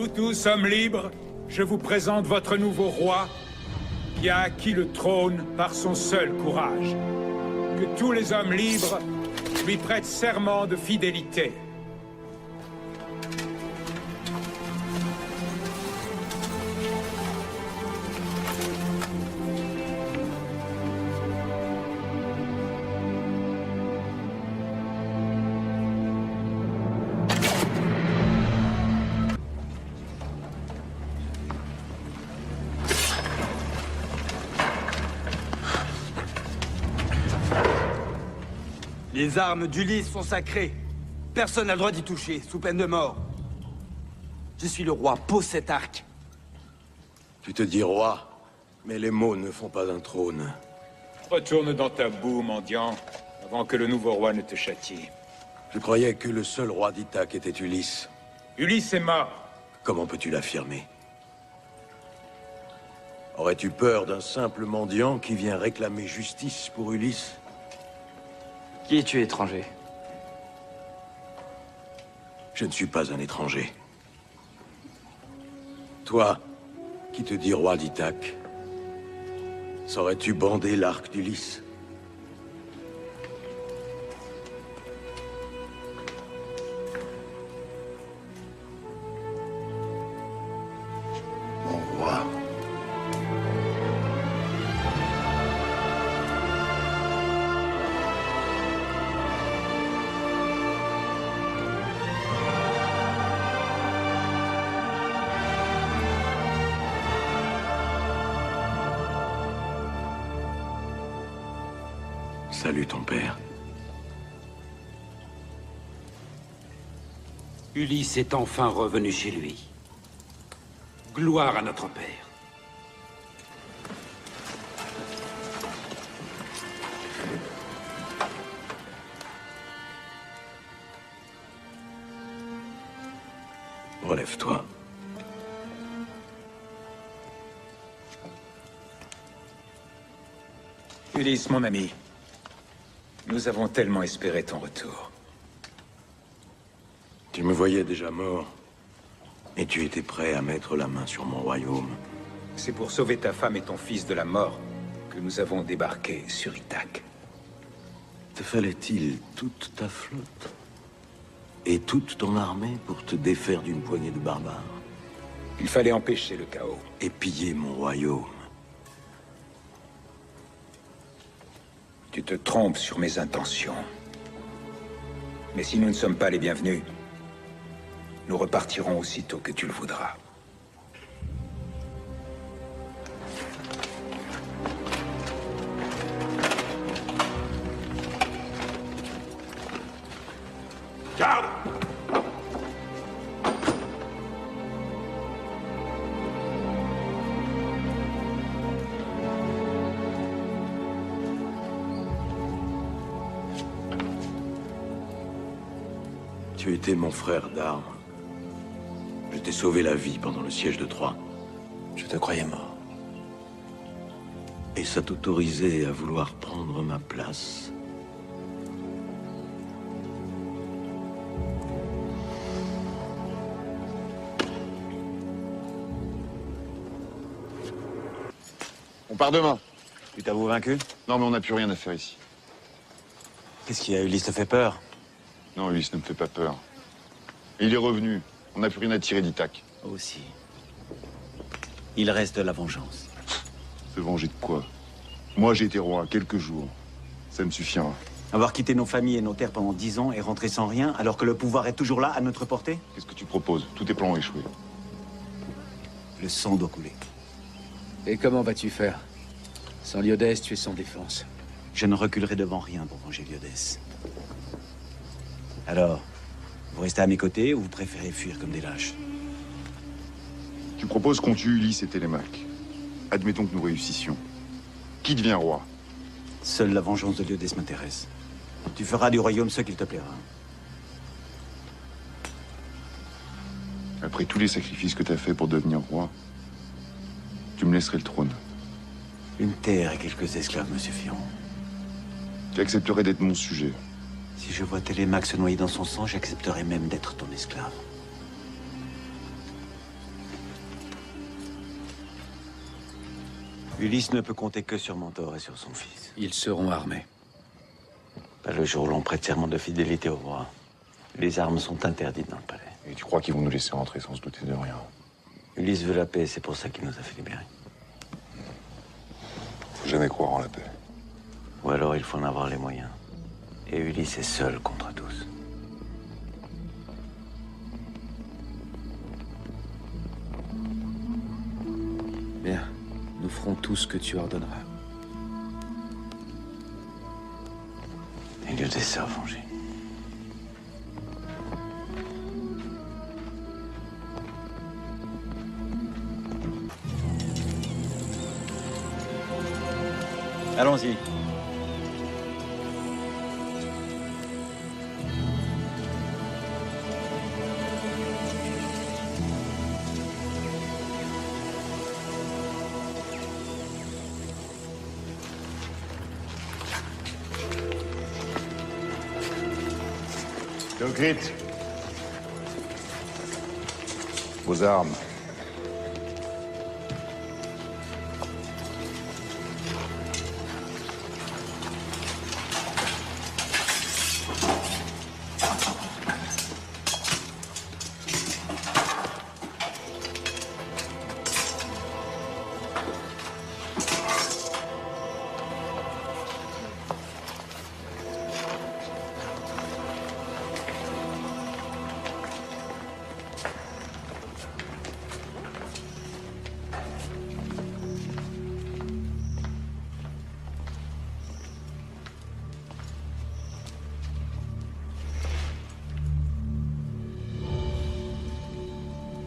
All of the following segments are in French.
Vous tous, hommes libres, je vous présente votre nouveau roi, qui a acquis le trône par son seul courage. Que tous les hommes libres lui prêtent serment de fidélité. Les armes d'Ulysse sont sacrées. Personne n'a le droit d'y toucher, sous peine de mort. Je suis le roi, pose cet arc. Tu te dis roi, mais les mots ne font pas un trône. Retourne dans ta boue, mendiant, avant que le nouveau roi ne te châtie. Je croyais que le seul roi d'Ithaque était Ulysse. Ulysse est mort. Comment peux-tu l'affirmer? Aurais-tu peur d'un simple mendiant qui vient réclamer justice pour Ulysse? Qui es-tu, étranger? Je ne suis pas un étranger. Toi, qui te dis roi d'Ithaque, saurais-tu bander l'arc d'Ulysse? Mon roi. Salut ton père. Ulysse est enfin revenu chez lui. Gloire à notre père. Relève-toi. Ulysse, mon ami, nous avons tellement espéré ton retour. Tu me voyais déjà mort, et tu étais prêt à mettre la main sur mon royaume. C'est pour sauver ta femme et ton fils de la mort que nous avons débarqué sur Ithaque. Te fallait-il toute ta flotte et toute ton armée pour te défaire d'une poignée de barbares? Il fallait empêcher le chaos. Et piller mon royaume. Tu te trompes sur mes intentions. Mais si nous ne sommes pas les bienvenus, nous repartirons aussitôt que tu le voudras. Garde! Tu étais mon frère d'armes. Je t'ai sauvé la vie pendant le siège de Troie. Je te croyais mort. Et ça t'autorisait à vouloir prendre ma place. On part demain. Tu t'avoues vaincu? Non, mais on n'a plus rien à faire ici. Qu'est-ce qu'il y a? Ulysse te fait peur? Non, Ulysse ne me fait pas peur. Et il est revenu. On n'a plus rien à tirer d'Ithaque. Aussi. Il reste de la vengeance. Se venger de quoi? Moi, j'ai été roi quelques jours. Ça me suffira. Avoir quitté nos familles et nos terres pendant 10 ans et rentré sans rien, alors que le pouvoir est toujours là, à notre portée? Qu'est-ce que tu proposes? Tous tes plans ont échoué. Le sang doit couler. Et comment vas-tu faire? Sans Lyodès, tu es sans défense. Je ne reculerai devant rien pour venger Lyodès. Alors, vous restez à mes côtés ou vous préférez fuir comme des lâches? Tu proposes qu'on tue Ulysse et Télémaque. Admettons que nous réussissions. Qui devient roi? Seule la vengeance de Lyodès m'intéresse. Tu feras du royaume ce qu'il te plaira. Après tous les sacrifices que tu as faits pour devenir roi, tu me laisserais le trône. Une terre et quelques esclaves me suffiront. Tu accepterais d'être mon sujet. Si je vois Télémaque se noyer dans son sang, j'accepterai même d'être ton esclave. Ulysse ne peut compter que sur Mentor et sur son fils. Ils seront armés. Pas le jour où l'on prête serment de fidélité au roi. Les armes sont interdites dans le palais. Et tu crois qu'ils vont nous laisser rentrer sans se douter de rien? Ulysse veut la paix, c'est pour ça qu'il nous a fait libérer. Faut jamais croire en la paix. Ou alors il faut en avoir les moyens. Et Ulysse est seul contre tous. Bien. Nous ferons tout ce que tu ordonneras. Il y a des sœurs vengées. Allons-y. Théocrite. Vos armes.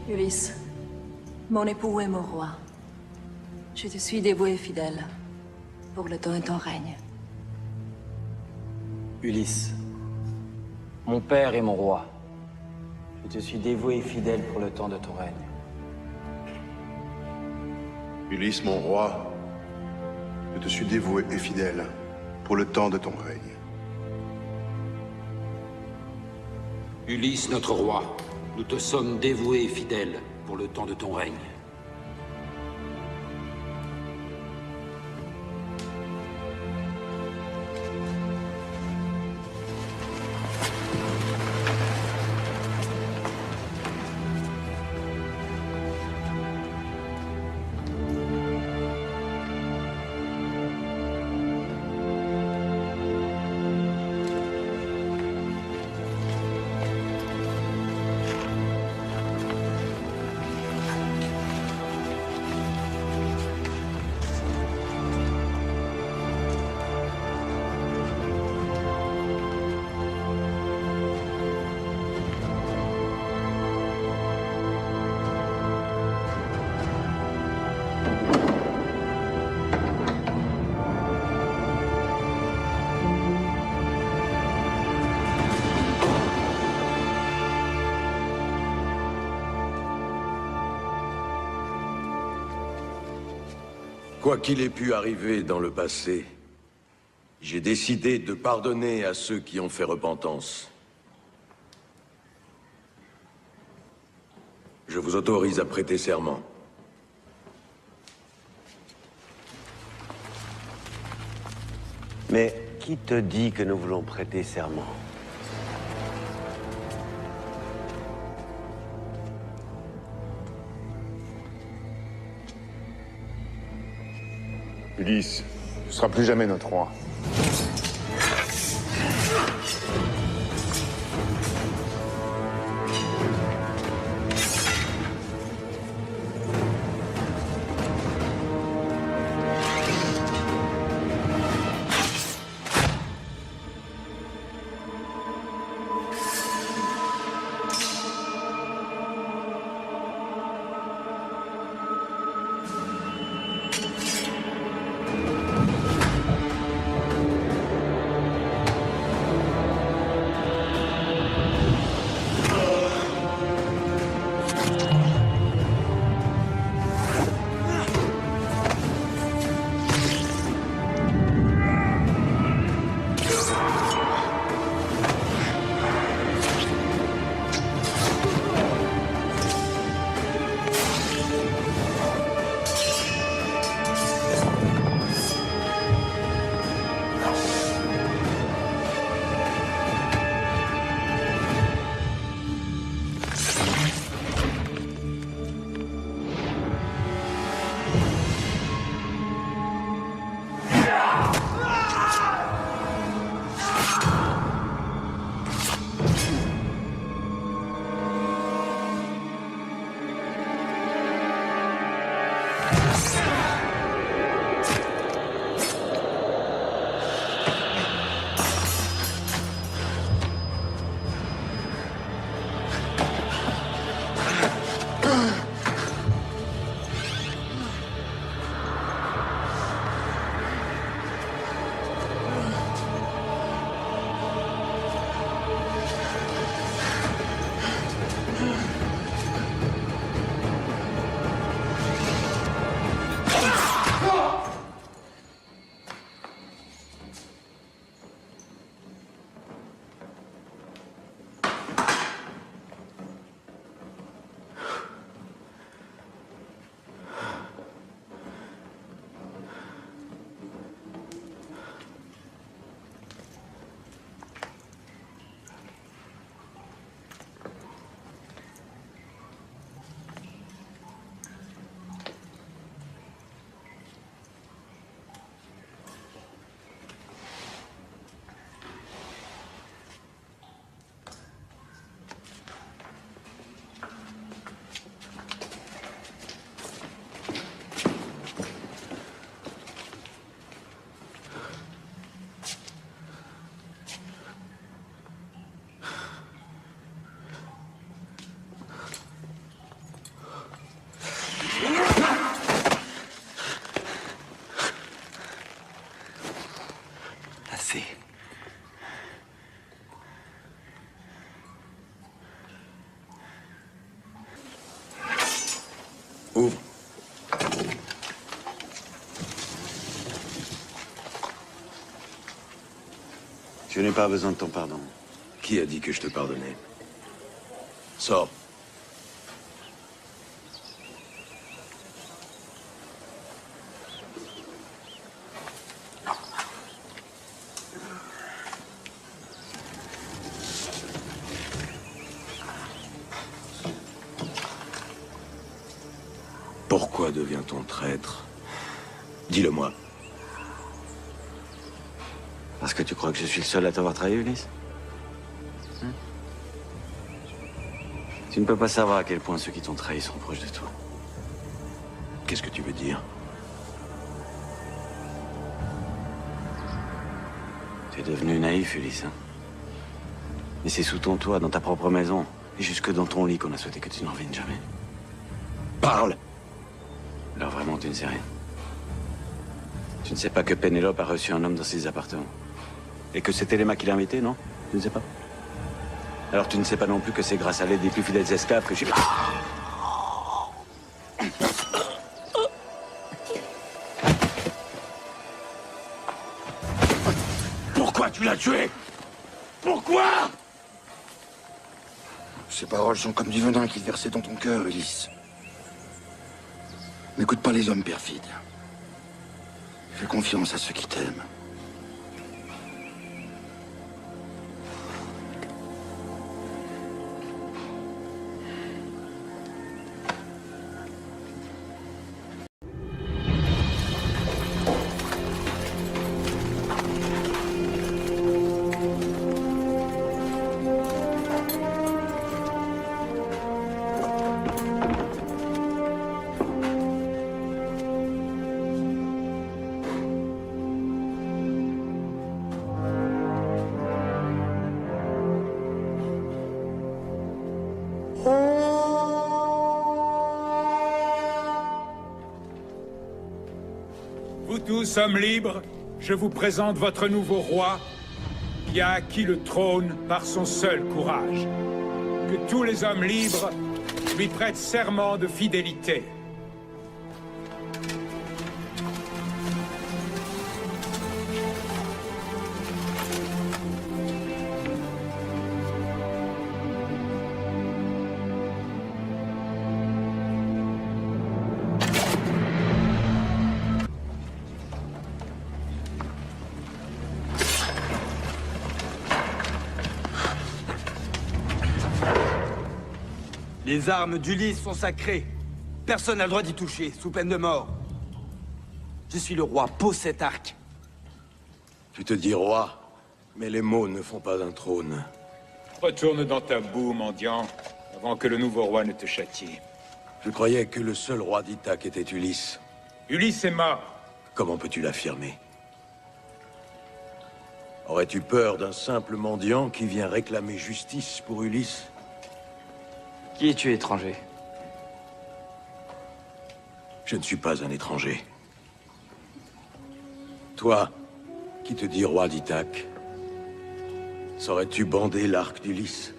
Ulysse, mon époux est mon roi. Je te suis dévoué et fidèle pour le temps de ton règne. Ulysse, mon père est mon roi. Je te suis dévoué et fidèle pour le temps de ton règne. Ulysse, mon roi, je te suis dévoué et fidèle pour le temps de ton règne. Ulysse, notre roi, nous te sommes dévoués et fidèles pour le temps de ton règne. Quoi qu'il ait pu arriver dans le passé, j'ai décidé de pardonner à ceux qui ont fait repentance. Je vous autorise à prêter serment. Mais qui te dit que nous voulons prêter serment? Ulysse, tu ne seras plus jamais notre roi. Je n'ai pas besoin de ton pardon. Qui a dit que je te pardonnais? Sors. Pourquoi devient-on traître? Dis-le-moi. Parce que tu crois que je suis le seul à t'avoir trahi, Ulysse? Tu ne peux pas savoir à quel point ceux qui t'ont trahi sont proches de toi. Qu'est-ce que tu veux dire? Tu es devenu naïf, Ulysse, hein? Mais c'est sous ton toit, dans ta propre maison, et jusque dans ton lit qu'on a souhaité que tu n'en reviennes jamais. Parle! Alors vraiment, tu ne sais rien. Tu ne sais pas que Pénélope a reçu un homme dans ses appartements. Et que c'est Télémaque qui l'a invité, non? Tu ne sais pas? Alors tu ne sais pas non plus que c'est grâce à l'aide des plus fidèles esclaves que j'ai... Pourquoi tu l'as tué? Pourquoi? Ces paroles sont comme du venin qu'il versait dans ton cœur, Ulysse. N'écoute pas les hommes perfides. Fais confiance à ceux qui t'aiment. Vous tous, hommes libres, je vous présente votre nouveau roi, qui a acquis le trône par son seul courage. Que tous les hommes libres lui prêtent serment de fidélité. Les armes d'Ulysse sont sacrées. Personne n'a le droit d'y toucher, sous peine de mort. Je suis le roi Posetarque. Tu te dis roi, mais les mots ne font pas un trône. Retourne dans ta boue, mendiant, avant que le nouveau roi ne te châtie. Je croyais que le seul roi d'Ithaque était Ulysse. Ulysse est mort. Comment peux-tu l'affirmer? Aurais-tu peur d'un simple mendiant qui vient réclamer justice pour Ulysse? Qui es-tu, étranger? Je ne suis pas un étranger. Toi, qui te dis roi d'Ithaque, saurais-tu bander l'arc d'Ulysse?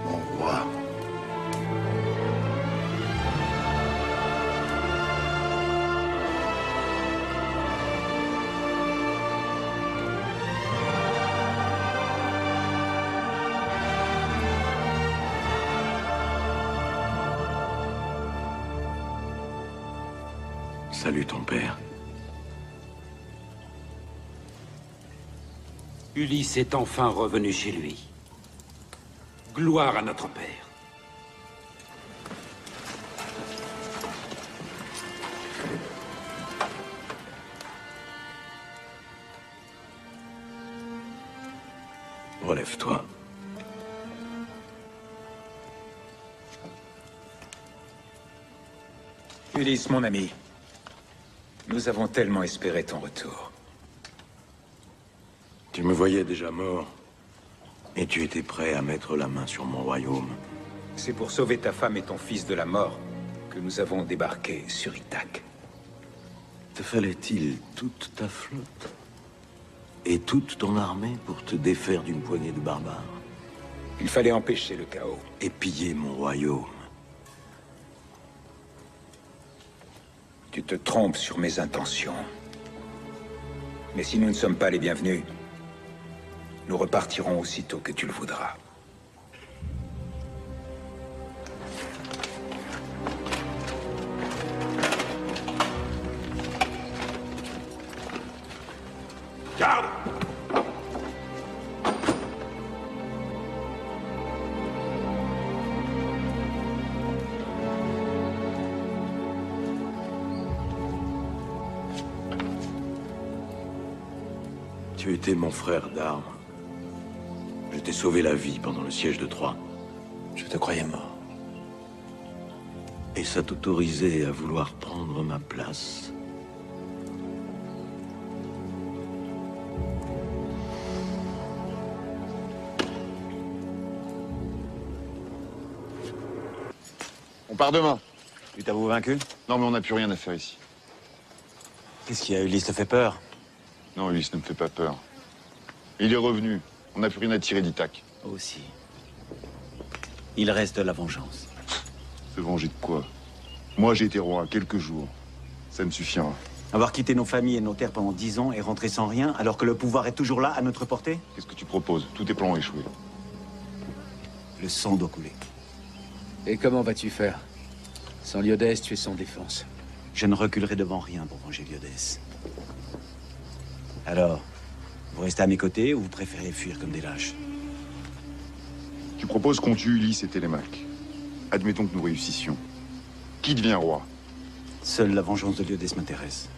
Mon roi. Salut ton père. Ulysse est enfin revenu chez lui. Gloire à notre père. Relève-toi. Ulysse, mon ami, nous avons tellement espéré ton retour. Tu me voyais déjà mort, et tu étais prêt à mettre la main sur mon royaume. C'est pour sauver ta femme et ton fils de la mort que nous avons débarqué sur Ithaque. Te fallait-il toute ta flotte et toute ton armée pour te défaire d'une poignée de barbares? Il fallait empêcher le chaos. Et piller mon royaume. Tu te trompes sur mes intentions. Mais si nous ne sommes pas les bienvenus, nous repartirons aussitôt que tu le voudras. Garde! Tu étais mon frère d'armes. Je t'ai sauvé la vie pendant le siège de Troie. Je te croyais mort. Et ça t'autorisait à vouloir prendre ma place. On part demain. Tu t'avoues vaincu? Non, mais on n'a plus rien à faire ici. Qu'est-ce qu'il y a? Ulysse te fait peur? Non, Ulysse ne me fait pas peur. Il est revenu. On n'a plus rien à tirer d'Ithaque. Aussi. Il reste la vengeance. Se venger de quoi? Moi, j'ai été roi quelques jours. Ça me suffira. Avoir quitté nos familles et nos terres pendant 10 ans et rentré sans rien, alors que le pouvoir est toujours là, à notre portée? Qu'est-ce que tu proposes? Tous tes plans ont échoué. Le sang doit couler. Et comment vas-tu faire? Sans Lyodès, tu es sans défense. Je ne reculerai devant rien pour venger Lyodès. Alors, vous restez à mes côtés ou vous préférez fuir comme des lâches? Tu proposes qu'on tue Ulysse et Télémaque. Admettons que nous réussissions. Qui devient roi? Seule la vengeance de Lyodès m'intéresse.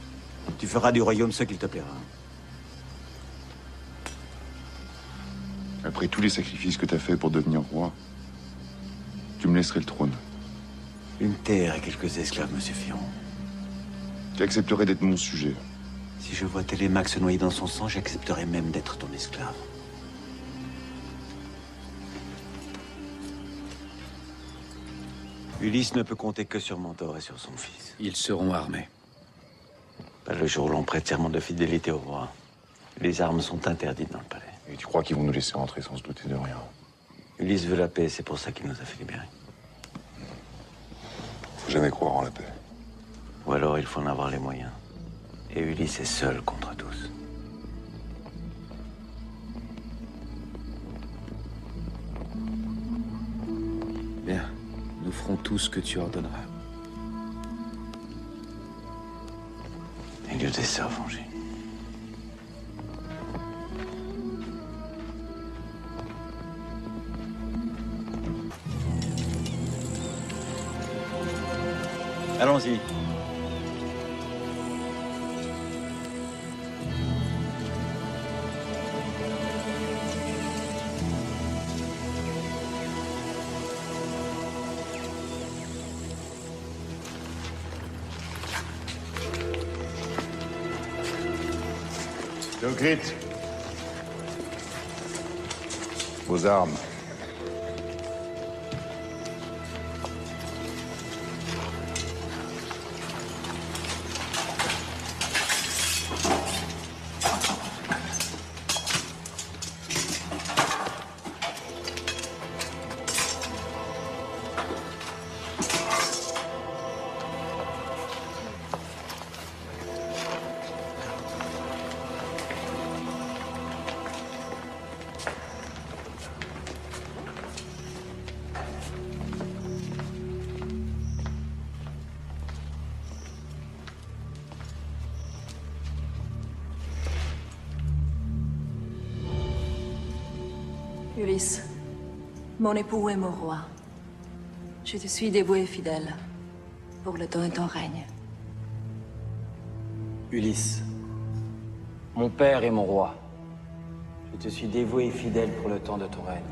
Tu feras du royaume ce qu'il te plaira. Après tous les sacrifices que t'as faits pour devenir roi, tu me laisserais le trône. Une terre et quelques esclaves me suffiront. Tu accepterais d'être mon sujet. Si je vois Télémaque se noyer dans son sang, j'accepterai même d'être ton esclave. Ulysse ne peut compter que sur Mentor et sur son fils. Ils seront armés. Pas le jour où l'on prête serment de fidélité au roi. Les armes sont interdites dans le palais. Et tu crois qu'ils vont nous laisser rentrer sans se douter de rien? Ulysse veut la paix, c'est pour ça qu'il nous a fait libérer. Faut jamais croire en la paix. Ou alors il faut en avoir les moyens. Et Ulysse est seul contre tous. Bien, nous ferons tout ce que tu ordonneras. Et Lyodès s'est vengé. Allons-y. Théocrite. Vos armes. Ulysse, mon époux et mon roi. Je te suis dévoué et fidèle pour le temps de ton règne. Ulysse, mon père et mon roi, je te suis dévoué et fidèle pour le temps de ton règne.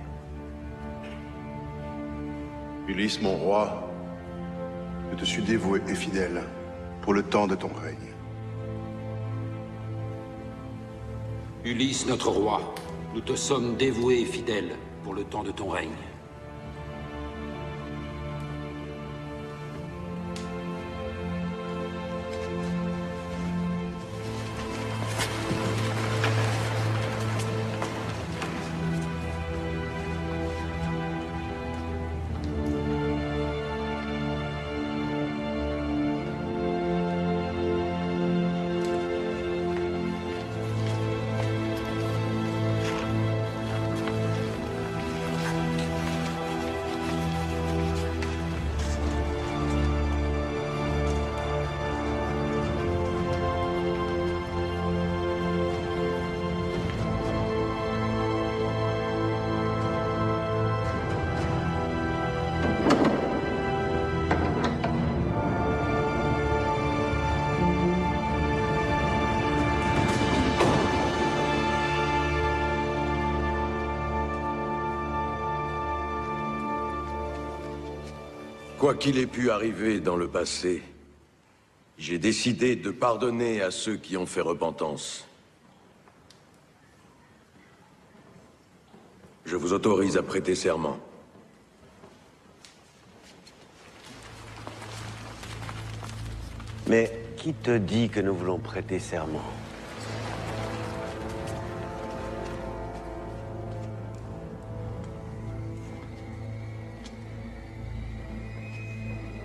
Ulysse, mon roi, je te suis dévoué et fidèle pour le temps de ton règne. Ulysse, notre roi, nous te sommes dévoués et fidèles pour le temps de ton règne. Quoi qu'il ait pu arriver dans le passé, j'ai décidé de pardonner à ceux qui ont fait repentance. Je vous autorise à prêter serment. Mais qui te dit que nous voulons prêter serment?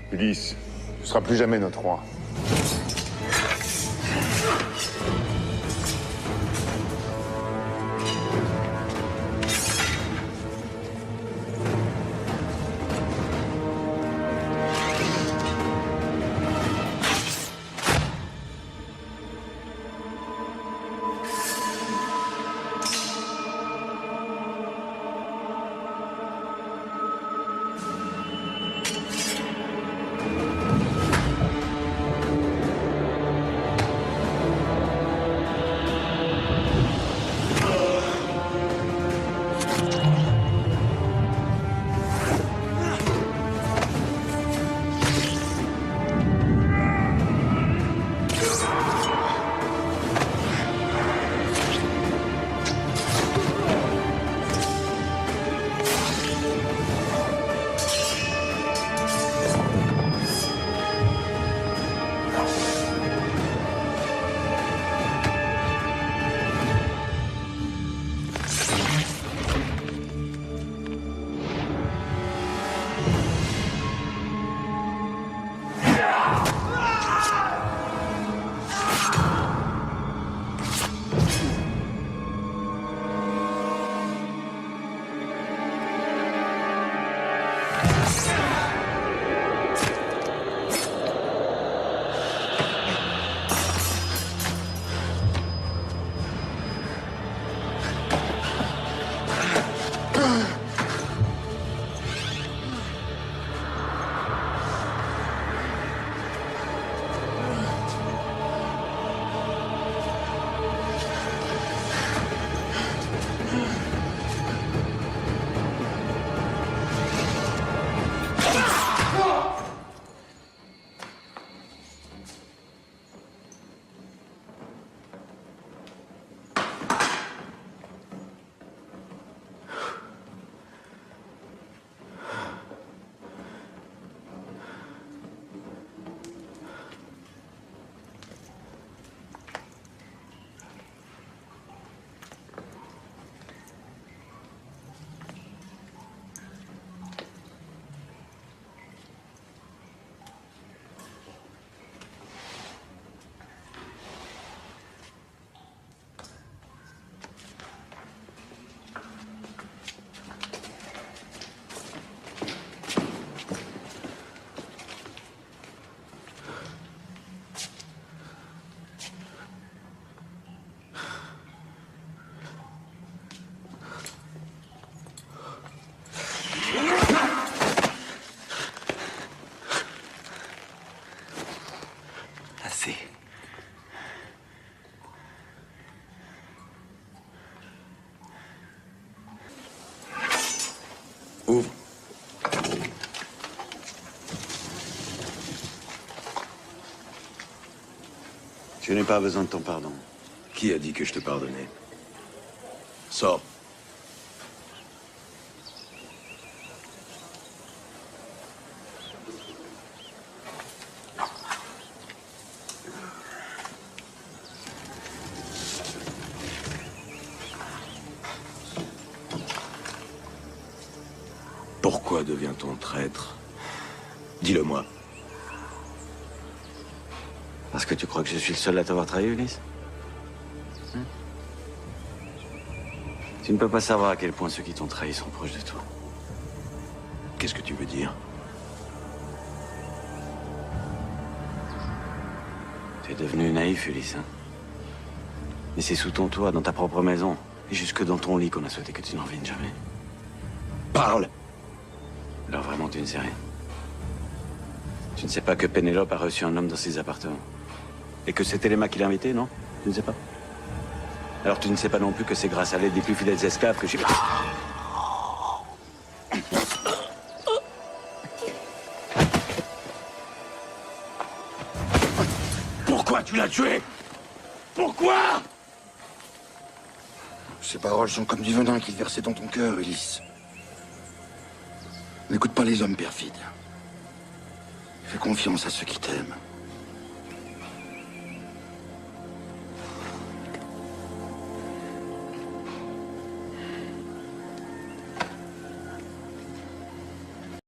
Ulysse, tu ne seras plus jamais notre roi. Ouvre. Je n'ai pas besoin de ton pardon. Qui a dit que je te pardonnais? Sors. Pourquoi devient-on traître? Dis-le-moi. Parce que tu crois que je suis le seul à t'avoir trahi, Ulysse? Hein? Tu ne peux pas savoir à quel point ceux qui t'ont trahi sont proches de toi. Qu'est-ce que tu veux dire? Tu es devenu naïf, Ulysse, hein? Mais c'est sous ton toit, dans ta propre maison, et jusque dans ton lit qu'on a souhaité que tu n'en reviennes jamais. Parle! Alors vraiment, tu ne sais rien. Tu ne sais pas que Pénélope a reçu un homme dans ses appartements. Et que c'est Télémaque qui l'a invité, non? Tu ne sais pas? Alors tu ne sais pas non plus que c'est grâce à l'aide des plus fidèles esclaves que j'ai... l'a tué? Pourquoi? Ces paroles sont comme du venin qu'il versait dans ton cœur, Ulysse. N'écoute pas les hommes perfides. Fais confiance à ceux qui t'aiment.